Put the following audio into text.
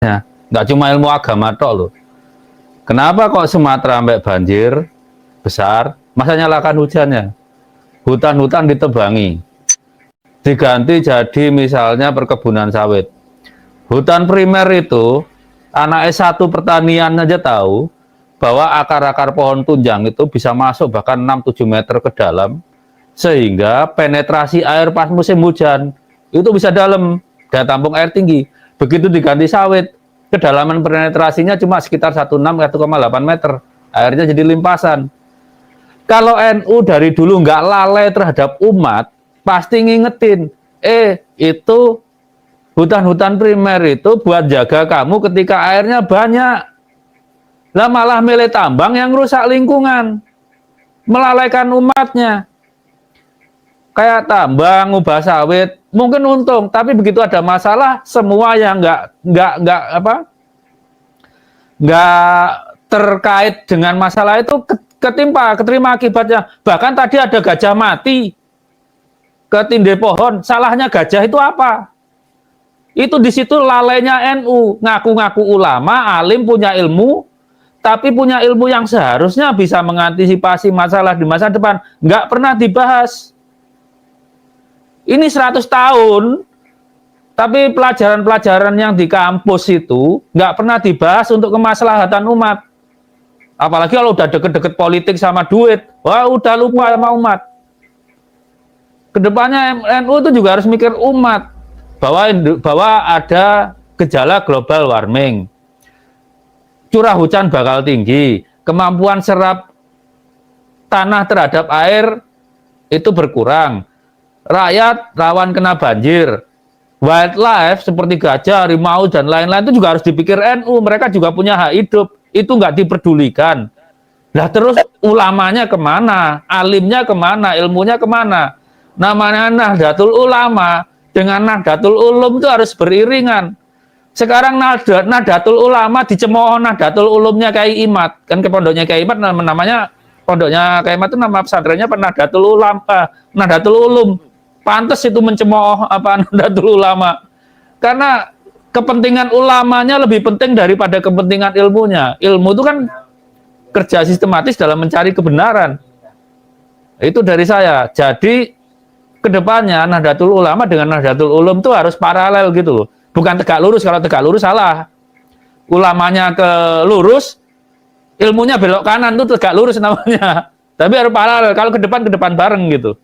Nggak cuma ilmu agama tok loh. Kenapa kok Sumatera sampai banjir besar? Masa nyalakan hujannya? Hutan-hutan ditebangi, diganti jadi misalnya perkebunan sawit. Hutan primer itu, anak S1 pertanian aja tahu bahwa akar-akar pohon tunjang itu bisa masuk bahkan 6-7 meter ke dalam, sehingga penetrasi air pas musim hujan itu bisa dalam, daya tampung air tinggi. Begitu diganti sawit, kedalaman penetrasinya cuma sekitar 1,6-1,8 meter, airnya jadi limpasan. Kalau NU dari dulu nggak lalai terhadap umat, pasti ngingetin, itu hutan-hutan primer itu buat jaga kamu ketika airnya banyak. Lah malah milih tambang yang rusak lingkungan, melalaikan umatnya. Kayak tambang, ubah sawit, mungkin untung, tapi begitu ada masalah, semua yang nggak terkait dengan masalah itu keterima akibatnya. Bahkan tadi ada gajah mati ketindih pohon, salahnya gajah itu apa? Itu di situ lalainya NU, ngaku-ngaku ulama, alim, punya ilmu, tapi punya ilmu yang seharusnya bisa mengantisipasi masalah di masa depan, nggak pernah dibahas. Ini 100 tahun, tapi pelajaran-pelajaran yang di kampus itu nggak pernah dibahas untuk kemaslahatan umat. Apalagi kalau udah deket-deket politik sama duit, wah udah lupa sama umat. Kedepannya NU itu juga harus mikir umat, bahwa ada gejala global warming, curah hujan bakal tinggi, kemampuan serap tanah terhadap air itu berkurang, rakyat rawan kena banjir, wildlife seperti gajah, harimau, dan lain-lain itu juga harus dipikir NU. Mereka juga punya hak hidup, itu nggak diperdulikan. Lah terus ulamanya kemana? Alimnya kemana? Ilmunya kemana? Namanya Nahdlatul Ulama dengan Nahdlatul Ulum itu harus beriringan. Sekarang Nahdlatul Ulama dicemooh Nahdlatul Ulumnya Kiai Imad. Kan ke pondoknya Kiai Imad namanya, pondoknya Kiai Imad itu nama pesantrennya Nahdlatul Ulama, Nahdlatul Ulum. Pantes itu mencemooh Nahdlatul Ulama. Karena kepentingan ulamanya lebih penting daripada kepentingan ilmunya. Ilmu itu kan kerja sistematis dalam mencari kebenaran. Itu dari saya. Jadi kedepannya Nahdlatul Ulama dengan Nahdlatul Ulum itu harus paralel gitu loh. Bukan tegak lurus, kalau tegak lurus salah. Ulamanya ke lurus, ilmunya belok kanan, itu tegak lurus namanya. Tapi harus paralel, kalau ke depan bareng gitu.